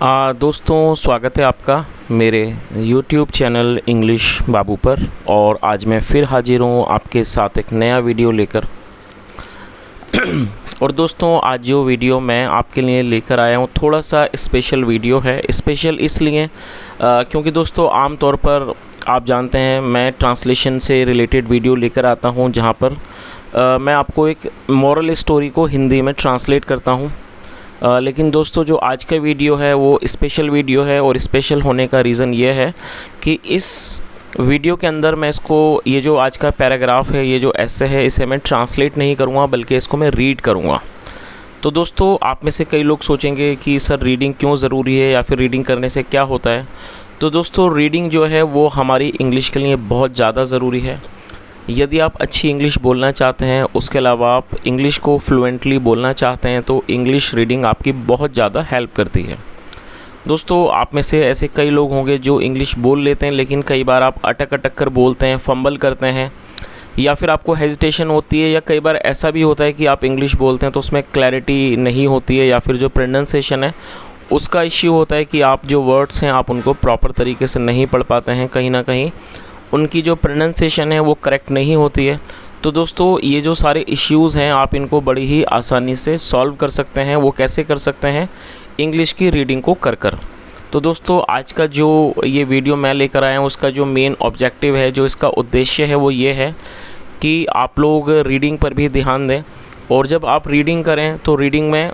दोस्तों, स्वागत है आपका मेरे YouTube चैनल इंग्लिश बाबू पर। और आज मैं फिर हाजिर हूँ आपके साथ एक नया वीडियो लेकर। और दोस्तों, आज जो वीडियो मैं आपके लिए लेकर आया हूँ थोड़ा सा स्पेशल वीडियो है। स्पेशल इसलिए क्योंकि दोस्तों आमतौर पर आप जानते हैं मैं ट्रांसलेशन से रिलेटेड वीडियो लेकर आता हूँ, जहाँ पर मैं आपको एक मॉरल स्टोरी को हिंदी में ट्रांसलेट करता हूँ। लेकिन दोस्तों, जो आज का वीडियो है वो स्पेशल वीडियो है, और स्पेशल होने का रीज़न ये है कि इस वीडियो के अंदर मैं इसको, ये जो आज का पैराग्राफ है, ये जो एसे है, इसे मैं ट्रांसलेट नहीं करूँगा बल्कि इसको मैं रीड करूँगा। तो दोस्तों, आप में से कई लोग सोचेंगे कि सर रीडिंग क्यों ज़रूरी है या फिर रीडिंग करने से क्या होता है। तो दोस्तों, रीडिंग जो है वो हमारी इंग्लिश के लिए बहुत ज़्यादा ज़रूरी है। यदि आप अच्छी इंग्लिश बोलना चाहते हैं, उसके अलावा आप इंग्लिश को फ्लुएंटली बोलना चाहते हैं, तो इंग्लिश रीडिंग आपकी बहुत ज़्यादा हेल्प करती है। दोस्तों, आप में से ऐसे कई लोग होंगे जो इंग्लिश बोल लेते हैं, लेकिन कई बार आप अटक अटक कर बोलते हैं, फंबल करते हैं, या फिर आपको हेजिटेशन होती है, या कई बार ऐसा भी होता है कि आप इंग्लिश बोलते हैं तो उसमें क्लैरिटी नहीं होती है, या फिर जो प्रोनाउंसिएशन है उसका इश्यू होता है कि आप जो वर्ड्स हैं आप उनको प्रॉपर तरीके से नहीं पढ़ पाते हैं, कहीं ना कहीं उनकी जो प्रोनाउंसिएशन है वो करेक्ट नहीं होती है। तो दोस्तों, ये जो सारे इश्यूज़ हैं आप इनको बड़ी ही आसानी से सॉल्व कर सकते हैं। वो कैसे कर सकते हैं? इंग्लिश की रीडिंग को कर कर। तो दोस्तों, आज का जो ये वीडियो मैं लेकर आया हूँ उसका जो मेन ऑब्जेक्टिव है, जो इसका उद्देश्य है, वो ये है कि आप लोग रीडिंग पर भी ध्यान दें। और जब आप रीडिंग करें तो रीडिंग में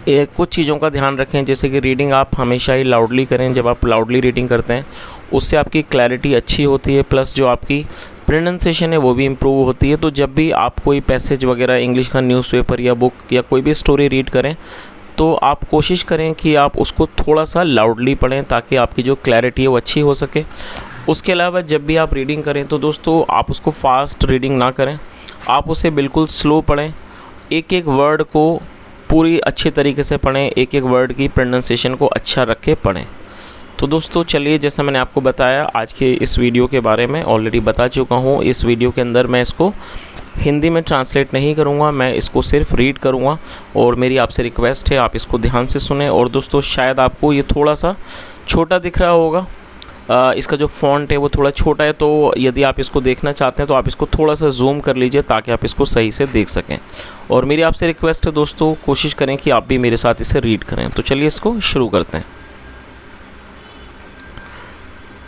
कुछ चीज़ों का ध्यान रखें, जैसे कि रीडिंग आप हमेशा ही लाउडली करें। जब आप लाउडली रीडिंग करते हैं उससे आपकी क्लैरिटी अच्छी होती है, प्लस जो आपकी प्रोनाउंसिएशन है वो भी इम्प्रूव होती है। तो जब भी आप कोई पैसेज वगैरह इंग्लिश का न्यूज़पेपर या बुक या कोई भी स्टोरी रीड करें तो आप कोशिश करें कि आप उसको थोड़ा सा लाउडली पढ़ें, ताकि आपकी जो क्लैरिटी है वो अच्छी हो सके। उसके अलावा जब भी आप रीडिंग करें तो दोस्तों आप उसको फास्ट रीडिंग ना करें, आप उसे बिल्कुल स्लो पढ़ें। एक एक वर्ड को पूरी अच्छे तरीके से पढ़ें, एक एक वर्ड की प्रोनाउंसिएशन को अच्छा रख के पढ़ें। तो दोस्तों चलिए, जैसा मैंने आपको बताया आज के इस वीडियो के बारे में ऑलरेडी बता चुका हूँ। इस वीडियो के अंदर मैं इसको हिंदी में ट्रांसलेट नहीं करूँगा, मैं इसको सिर्फ रीड करूँगा। और मेरी आपसे रिक्वेस्ट है आप इसको ध्यान से सुने। और दोस्तों, शायद आपको ये थोड़ा सा छोटा दिख रहा होगा, इसका जो फ़ॉन्ट है वो थोड़ा छोटा है, तो यदि आप इसको देखना चाहते हैं तो आप इसको थोड़ा सा जूम कर लीजिए ताकि आप इसको सही से देख सकें। और मेरी आपसे रिक्वेस्ट है दोस्तों, कोशिश करें कि आप भी मेरे साथ इसे रीड करें। तो चलिए इसको शुरू करते हैं।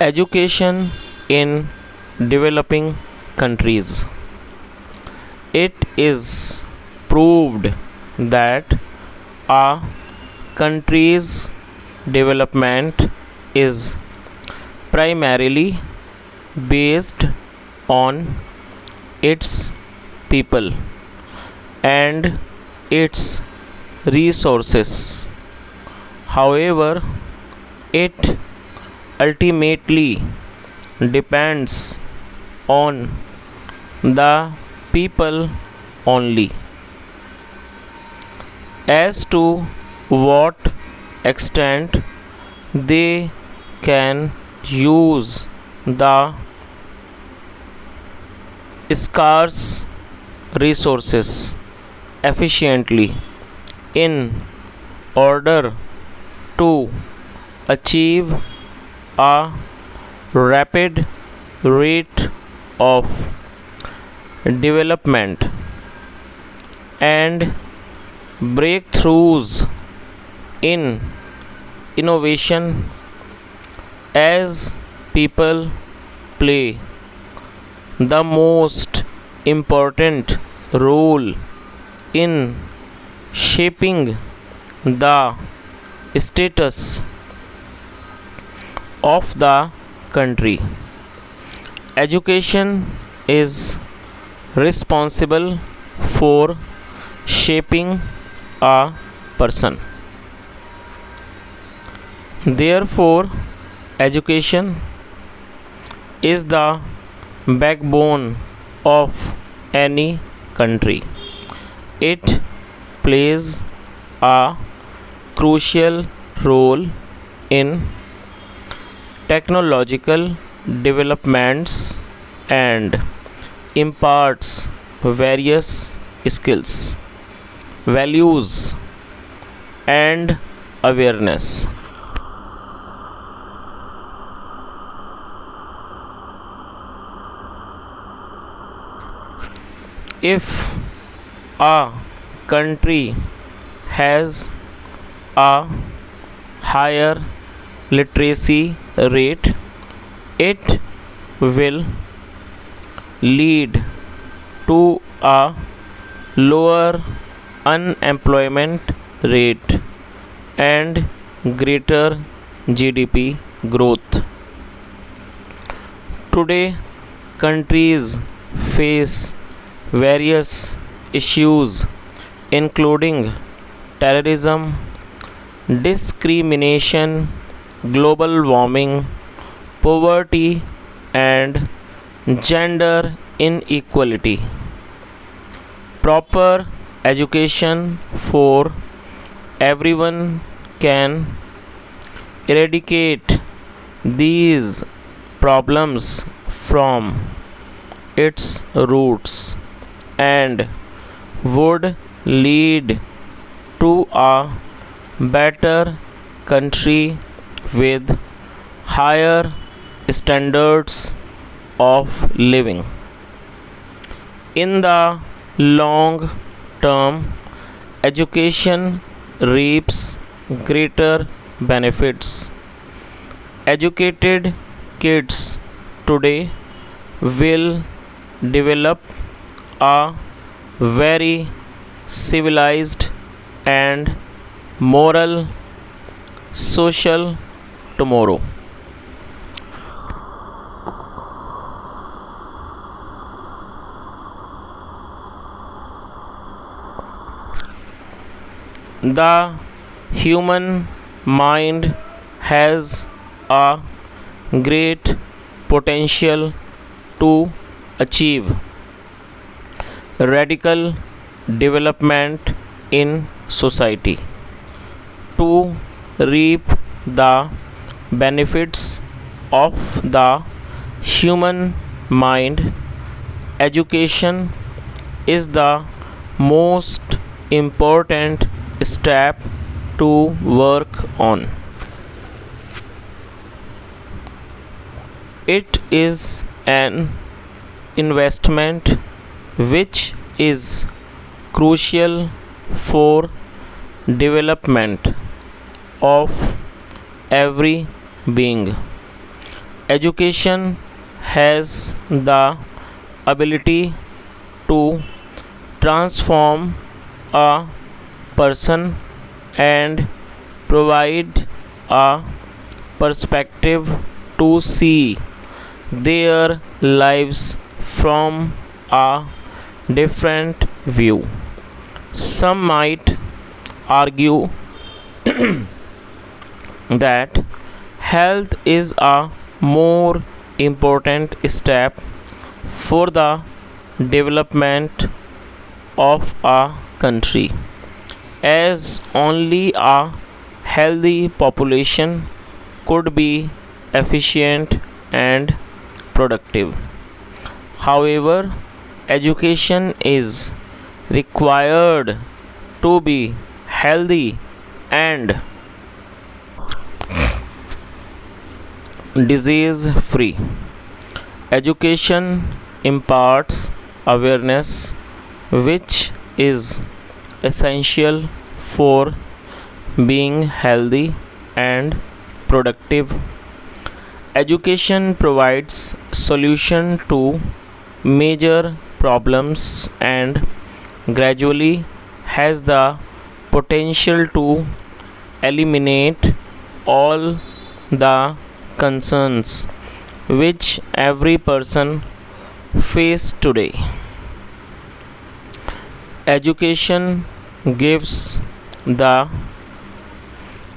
Education in developing countries. It is proved that a country's development is primarily based on its people and its resources. However, it ultimately depends on the people only. As to what extent they can use the scarce resources efficiently in order to achieve a rapid rate of development and breakthroughs in innovation, as people play the most important role in shaping the status of the country. Education is responsible for shaping a person. Therefore, education is the backbone of any country. It plays a crucial role in technological developments and imparts various skills, values, and awareness. If a country has a higher literacy rate, it will lead to a lower unemployment rate and greater GDP growth. Today, countries face various issues including terrorism, discrimination, global warming, poverty, and gender inequality. Proper education for everyone can eradicate these problems from its roots and would lead to a better country with higher standards of living. In the long term, education reaps greater benefits. Educated kids today will develop a very civilized and moral social tomorrow. The human mind has a great potential to achieve radical development in society. To reap the benefits of the human mind, education is the most important step to work on. It is an investment which is crucial for development of every being. Education has the ability to transform a person and provide a perspective to see their lives from a different view. Some might argue that health is a more important step for the development of a country, as only a healthy population could be efficient and productive. However, education is required to be healthy and disease free. Education imparts awareness, which is essential for being healthy and productive. Education provides solution to major problems and gradually has the potential to eliminate all the concerns which every person face today. Education gives the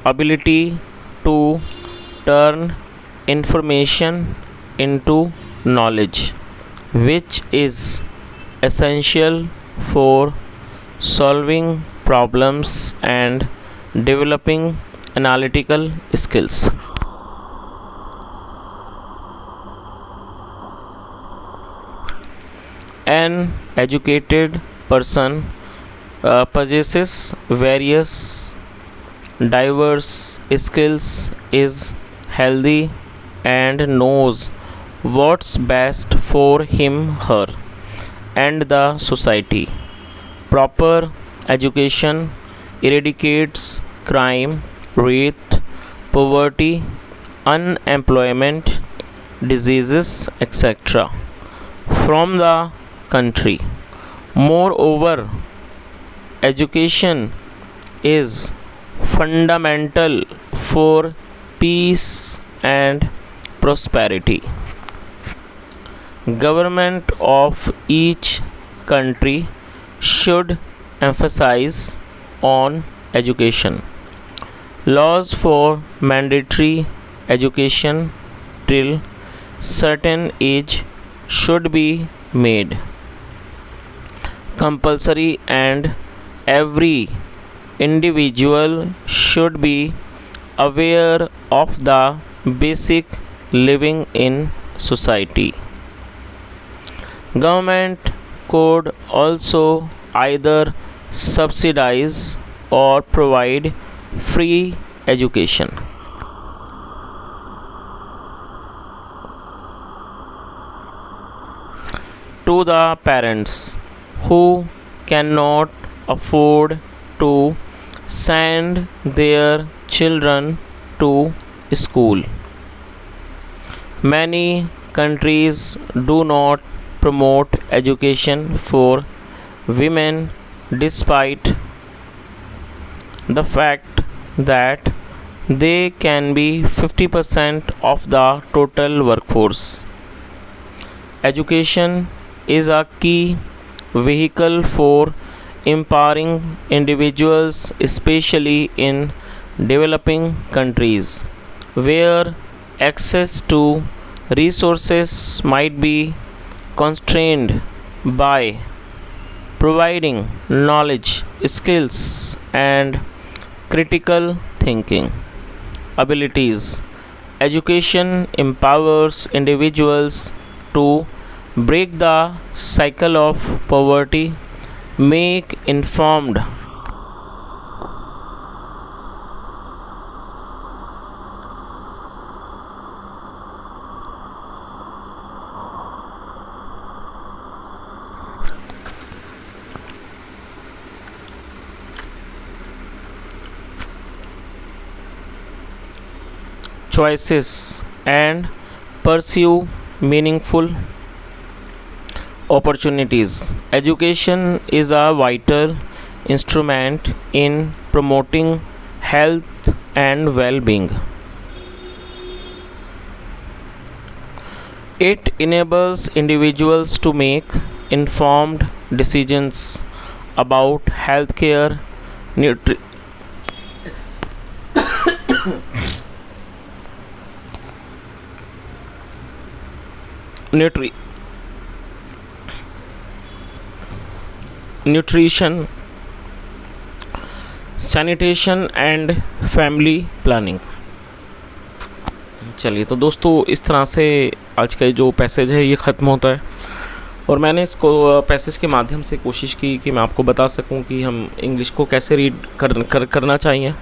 ability to turn information into knowledge, which is essential for solving problems and developing analytical skills. An educated person possesses various diverse skills, is healthy and knows what's best for him, her, and the society. Proper education eradicates crime rate, poverty, unemployment, diseases, etc. from the country. Moreover, education is fundamental for peace and prosperity. Government of each country should emphasize on education. Laws for mandatory education till certain age should be made compulsory, and every individual should be aware of the basic living in society. Government could also either subsidize or provide free education. To the parents who cannot afford to send their children to school, many countries do not promote education for women despite the fact that they can be 50% of the total workforce. Education is a key vehicle for empowering individuals, especially in developing countries where access to resources might be constrained. By providing knowledge, skills, and critical thinking abilities, education empowers individuals to break the cycle of poverty, make informed choices and pursue meaningful opportunities. Education is a vital instrument in promoting health and well-being. It enables individuals to make informed decisions about healthcare, nutrition, sanitation and family planning. चलिए तो दोस्तों, इस तरह से आज का जो passage है ये ख़त्म होता है, और मैंने इसको पैसेज के माध्यम से कोशिश की कि मैं आपको बता सकूं कि हम इंग्लिश को कैसे रीड करना चाहिए।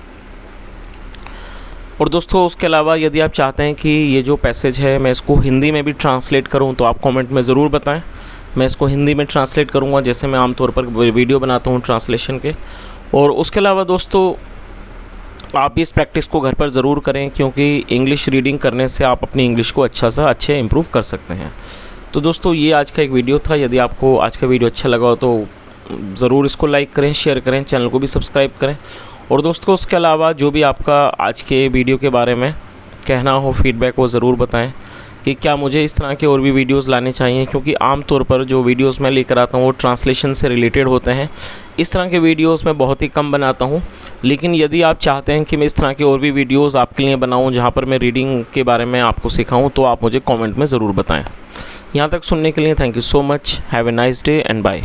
और दोस्तों, उसके अलावा यदि आप चाहते हैं कि ये जो पैसेज है मैं इसको हिंदी में भी ट्रांसलेट करूं तो आप कमेंट में ज़रूर बताएं। मैं इसको हिंदी में ट्रांसलेट करूंगा, जैसे मैं आमतौर पर वीडियो बनाता हूं ट्रांसलेशन के। और उसके अलावा दोस्तों, आप भी इस प्रैक्टिस को घर पर ज़रूर करें, क्योंकि इंग्लिश रीडिंग करने से आप अपनी इंग्लिश को अच्छे इम्प्रूव कर सकते हैं। तो दोस्तों, ये आज का एक वीडियो था। यदि आपको आज का वीडियो अच्छा लगा हो तो ज़रूर इसको लाइक करें, शेयर करें, चैनल को भी सब्सक्राइब करें। और दोस्तों, उसके अलावा जो भी आपका आज के वीडियो के बारे में कहना हो, फीडबैक हो, ज़रूर बताएं कि क्या मुझे इस तरह के और भी वीडियोस लाने चाहिए, क्योंकि आमतौर पर जो वीडियोस मैं लेकर आता हूँ वो ट्रांसलेशन से रिलेटेड होते हैं। इस तरह के वीडियोस मैं बहुत ही कम बनाता हूँ, लेकिन यदि आप चाहते हैं कि मैं इस तरह के और भी वीडियोस आपके लिए बनाऊँ जहाँ पर मैं रीडिंग के बारे में आपको सिखाऊँ, तो आप मुझे कॉमेंट में ज़रूर बताएँ। यहाँ तक सुनने के लिए thank you so much. Have a nice day and bye.